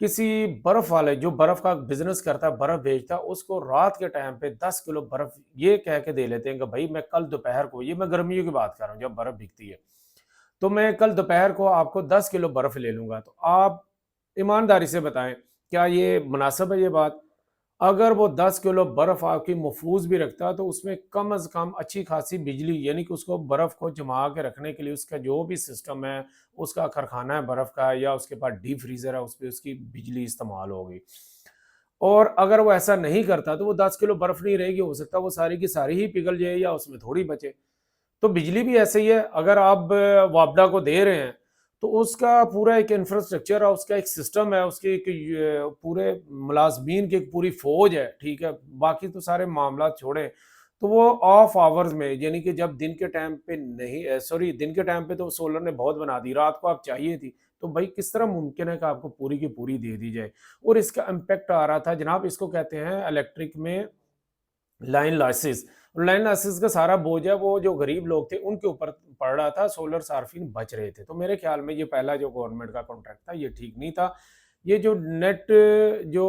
کسی برف والے جو برف کا بزنس کرتا ہے، برف بیچتا ہے، اس کو رات کے ٹائم پہ 10 کلو برف یہ کہہ کے دے لیتے ہیں کہ بھائی میں کل دوپہر کو، یہ میں گرمیوں کی بات کر رہا ہوں جب برف بکتی ہے، تو میں کل دوپہر کو آپ کو 10 کلو برف لے لوں گا۔ تو آپ ایمانداری سے بتائیں کیا یہ مناسب ہے یہ بات؟ اگر وہ 10 کلو برف آپ کی محفوظ بھی رکھتا ہے تو اس میں کم از کم اچھی خاصی بجلی، یعنی کہ اس کو برف کو جما کے رکھنے کے لیے اس کا جو بھی سسٹم ہے، اس کا کارخانہ ہے برف کا، یا اس کے پاس ڈیپ فریزر ہے، اس پہ اس کی بجلی استعمال ہوگی۔ اور اگر وہ ایسا نہیں کرتا تو وہ 10 کلو برف نہیں رہے گی، ہو سکتا ہے وہ ساری کی ساری ہی پگھل جائے یا اس میں تھوڑی بچے۔ تو بجلی بھی ایسے ہی ہے، اگر آپ وابڈا کو دے رہے ہیں تو اس کا پورا ایک انفراسٹرکچر ہے، اس کا ایک سسٹم ہے، اس کی ایک پورے ملازمین کی ایک پوری فوج ہے، ٹھیک ہے، باقی تو سارے معاملات چھوڑیں، تو وہ آف آورز میں، یعنی کہ جب دن کے ٹائم پہ نہیں، سوری، دن کے ٹائم پہ تو سولر نے بہت بنا دی، رات کو آپ چاہیے تھی، تو بھائی کس طرح ممکن ہے کہ آپ کو پوری کی پوری دے دی جائے؟ اور اس کا امپیکٹ آ رہا تھا جناب، اس کو کہتے ہیں الیکٹرک میں لائن لاسز۔ لائن لاسز کا سارا بوجھ ہے وہ جو غریب لوگ تھے ان کے اوپر پڑ رہا تھا، سولر صارفین بچ رہے تھے۔ تو میرے خیال میں یہ پہلا جو گورنمنٹ کا کانٹریکٹ تھا یہ ٹھیک نہیں تھا۔ یہ جو نیٹ، جو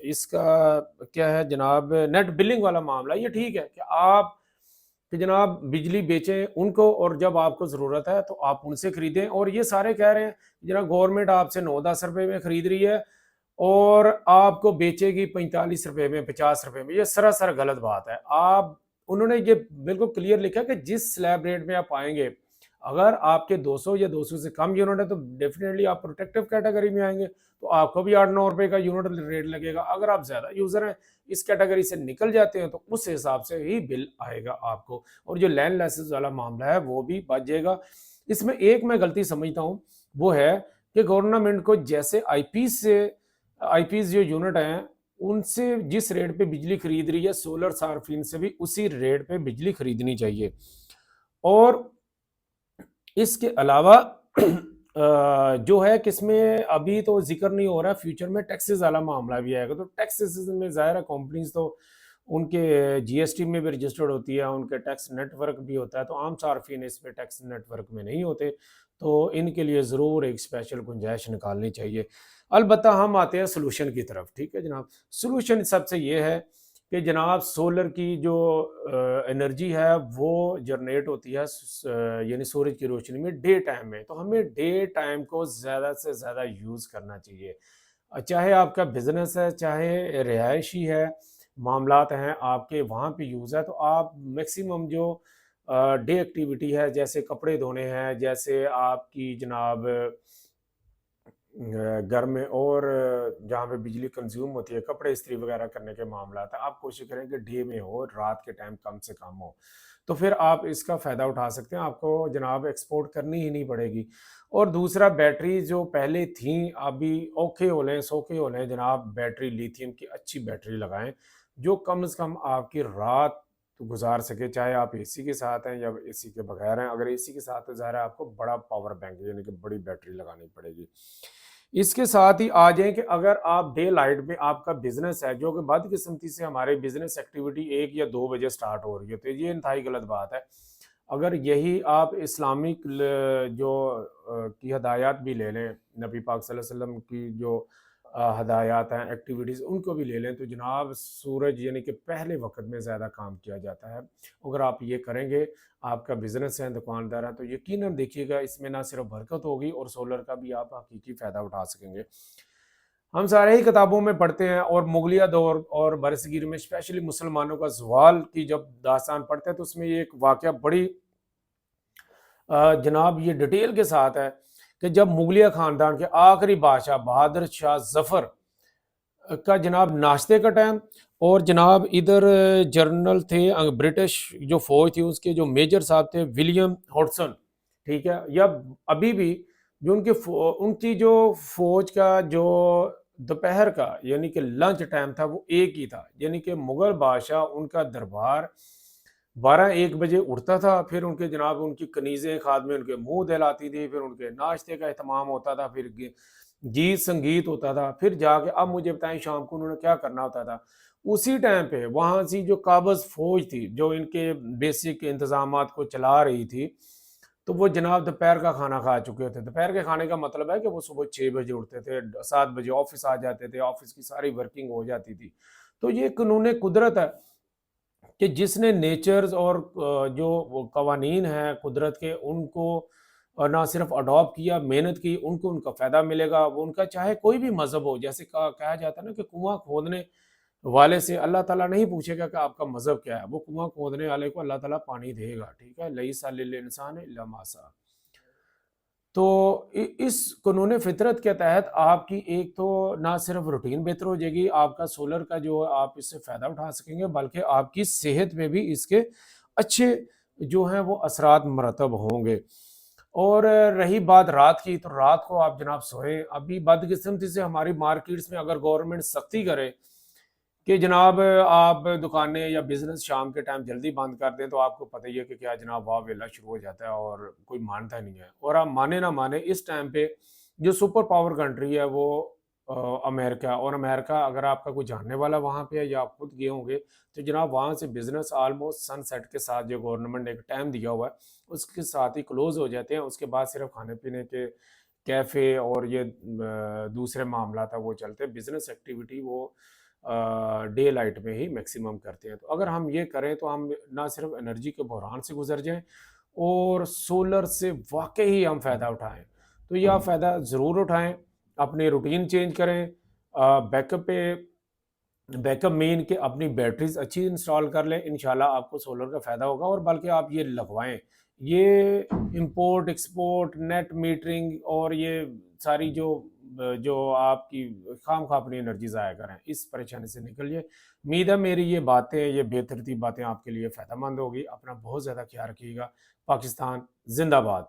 اس کا کیا ہے جناب، نیٹ بلنگ والا معاملہ، یہ ٹھیک ہے کہ آپ کہ جناب بجلی بیچیں ان کو، اور جب آپ کو ضرورت ہے تو آپ ان سے خریدیں۔ اور یہ سارے کہہ رہے ہیں جناب گورنمنٹ آپ سے 9-10 روپے میں خرید رہی ہے اور آپ کو بیچے گی 45 روپے میں، 50 روپے میں، یہ سراسر غلط بات ہے۔ انہوں نے یہ بالکل کلیئر لکھا کہ جس سلیب ریٹ میں آپ آئیں گے، اگر آپ کے 200 یا 200 سے کم یونٹ ہے تو ڈیفینیٹلی آپ پروٹیکٹیو کیٹیگری میں آئیں گے، تو آپ کو بھی 8-9 روپے کا یونٹ ریٹ لگے گا۔ اگر آپ زیادہ یوزر ہیں، اس کیٹیگری سے نکل جاتے ہیں، تو اس حساب سے ہی بل آئے گا آپ کو، اور جو لینڈ لائسنس والا معاملہ ہے وہ بھی بچ جائے گا۔ اس میں ایک میں غلطی سمجھتا ہوں، وہ ہے کہ گورنمنٹ کو جیسے آئی پیز جو یونٹ ہیں ان سے جس ریٹ پہ بجلی خرید رہی ہے، سولر صارفین سے بھی اسی ریٹ پہ بجلی خریدنی چاہیے۔ اور اس کے علاوہ جو ہے کہ اس میں ابھی تو ذکر نہیں ہو رہا، فیوچر میں ٹیکسز والا معاملہ بھی آئے گا، تو ٹیکسز میں ظاہر ہے کمپنیز تو ان کے جی ایس ٹی میں بھی رجسٹرڈ ہوتی ہے، ان کے ٹیکس نیٹ ورک بھی ہوتا ہے، تو عام صارفین اس پہ ٹیکس نیٹ ورک میں نہیں ہوتے، تو ان کے لیے ضرور ایک اسپیشل گنجائش نکالنی چاہیے۔ البتہ ہم آتے ہیں سلوشن کی طرف، ٹھیک ہے جناب۔ سلوشن سب سے یہ ہے کہ جناب سولر کی جو انرجی ہے وہ جنریٹ ہوتی ہے یعنی سورج کی روشنی میں ڈے ٹائم میں، تو ہمیں ڈے ٹائم کو زیادہ سے زیادہ یوز کرنا چاہیے، چاہے آپ کا بزنس ہے، چاہے رہائشی ہے، معاملات ہیں آپ کے وہاں پہ یوز ہے، تو آپ میکسیمم جو ڈے ایکٹیویٹی ہے، جیسے کپڑے دھونے ہیں، جیسے آپ کی جناب گھر میں اور جہاں پہ بجلی کنزیوم ہوتی ہے، کپڑے استری وغیرہ کرنے کے معاملات ہیں، آپ کوشش کریں کہ ڈے میں ہو، رات کے ٹائم کم سے کم ہو، تو پھر آپ اس کا فائدہ اٹھا سکتے ہیں، آپ کو جناب ایکسپورٹ کرنی ہی نہیں پڑے گی۔ اور دوسرا، بیٹری جو پہلے تھیں ابھی اوکھے ہو لیں، سوکھے ہو لیں جناب، بیٹری لیتھیم کی اچھی بیٹری لگائیں جو کم از کم آپ کی رات گزار سکے، چاہے آپ اے سی کے ساتھ ہیں یا اے سی کے بغیر ہیں۔ اگر اے سی کے ساتھ ہے ظاہر ہے آپ کو بڑا پاور بینک یعنی کہ بڑی بیٹری لگانی پڑے گی۔ اس کے ساتھ ہی آ جائیں کہ اگر آپ ڈے لائٹ میں آپ کا بزنس ہے، جو کہ بدقسمتی سے ہمارے بزنس ایکٹیویٹی 1 یا 2 بجے سٹارٹ ہو رہی ہے، تو یہ انتہائی غلط بات ہے۔ اگر یہی آپ اسلامک جو کی ہدایات بھی لے لیں، نبی پاک صلی اللہ علیہ وسلم کی جو ہدایات ہیں، ایکٹیویٹیز، ان کو بھی لے لیں، تو جناب سورج یعنی کہ پہلے وقت میں زیادہ کام کیا جاتا ہے۔ اگر آپ یہ کریں گے، آپ کا بزنس ہے، دکاندار ہیں، تو یقیناً دیکھیے گا اس میں نہ صرف برکت ہوگی اور سولر کا بھی آپ حقیقی فائدہ اٹھا سکیں گے۔ ہم سارے ہی کتابوں میں پڑھتے ہیں، اور مغلیہ دور اور برصغیر میں اسپیشلی مسلمانوں کا زوال کی جب داستان پڑھتے ہیں تو اس میں یہ ایک واقعہ بڑی جناب یہ ڈیٹیل کے ساتھ ہے کہ جب مغلیہ خاندان کے آخری بادشاہ بہادر شاہ ظفر کا جناب ناشتے کا ٹائم، اور جناب ادھر جنرل تھے برٹش جو فوج تھی، اس کے جو میجر صاحب تھے ولیم ہاٹسن، ٹھیک ہے، یا ابھی بھی جو ان کی جو فوج کا جو دوپہر کا یعنی کہ لنچ ٹائم تھا وہ ایک ہی تھا، یعنی کہ مغل بادشاہ ان کا دربار 12-1 بجے اٹھتا تھا، پھر ان کے جناب ان کی کنیزیں خادمیں ان کے منہ دہلاتی تھی، پھر ان کے ناشتے کا اہتمام ہوتا تھا، پھر گیت سنگیت ہوتا تھا، پھر جا کے اب مجھے بتائیں شام کو انہوں نے کیا کرنا ہوتا تھا۔ اسی ٹائم پہ وہاں سے جو قابض فوج تھی جو ان کے بیسک انتظامات کو چلا رہی تھی، تو وہ جناب دوپہر کا کھانا کھا چکے تھے. دوپہر کے کھانے کا مطلب ہے کہ وہ صبح 6 بجے اٹھتے تھے, 7 بجے آفس آ جاتے تھے, آفس کی ساری ورکنگ ہو جاتی تھی. تو یہ قانون قدرت ہے کہ جس نے نیچرز اور جو وہ قوانین ہیں قدرت کے, ان کو نہ صرف اڈاپٹ کیا, محنت کی, ان کو ان کا فائدہ ملے گا. وہ ان کا چاہے کوئی بھی مذہب ہو, جیسے کہا جاتا ہے نا کہ کنواں کھودنے والے سے اللہ تعالیٰ نہیں پوچھے گا کہ آپ کا مذہب کیا ہے, وہ کنواں کھودنے والے کو اللہ تعالیٰ پانی دے گا. ٹھیک ہے, لیس للانسان الا ما سعی. تو اس قانون فطرت کے تحت آپ کی ایک تو نہ صرف روٹین بہتر ہو جائے گی, آپ کا سولر کا جو آپ اس سے فائدہ اٹھا سکیں گے, بلکہ آپ کی صحت میں بھی اس کے اچھے جو ہیں وہ اثرات مرتب ہوں گے. اور رہی بات رات کی, تو رات کو آپ جناب سوئیں. ابھی بدقسمتی سے ہماری مارکیٹس میں اگر گورنمنٹ سختی کرے کہ جناب آپ دکانیں یا بزنس شام کے ٹائم جلدی بند کر دیں, تو آپ کو پتہ ہی ہے کہ کیا جناب واہ ویلا شروع ہو جاتا ہے اور کوئی مانتا نہیں ہے. اور آپ مانے نہ مانے, اس ٹائم پہ جو سپر پاور کنٹری ہے وہ امریکہ, اور امریکہ اگر آپ کا کوئی جاننے والا وہاں پہ ہے یا آپ خود گئے ہوں گے, تو جناب وہاں سے بزنس آلموسٹ سن سیٹ کے ساتھ جو گورنمنٹ نے ایک ٹائم دیا ہوا ہے اس کے ساتھ ہی کلوز ہو جاتے ہیں. اس کے بعد صرف کھانے پینے کے کیفے اور یہ دوسرے معاملات ہیں وہ چلتے ہیں. بزنس ایکٹیویٹی وہ ڈے لائٹ میں ہی میکسیمم کرتے ہیں. تو اگر ہم یہ کریں تو ہم نہ صرف انرجی کے بحران سے گزر جائیں اور سولر سے واقعی ہم فائدہ اٹھائیں. تو یہ آپ فائدہ ضرور اٹھائیں, اپنی روٹین چینج کریں, بیک اپ مین کے اپنی بیٹریز اچھی انسٹال کر لیں, انشاءاللہ آپ کو سولر کا فائدہ ہوگا. اور بلکہ آپ یہ لگوائیں, یہ امپورٹ ایکسپورٹ نیٹ میٹرنگ اور یہ ساری جو آپ کی خام خواہ اپنی انرجی ضائع کریں, اس پریشانی سے نکل جائے. امید ہے میری یہ باتیں, یہ بے ترتیب باتیں آپ کے لیے فائدہ مند ہوگی. اپنا بہت زیادہ خیال رکھیے گا. پاکستان زندہ باد.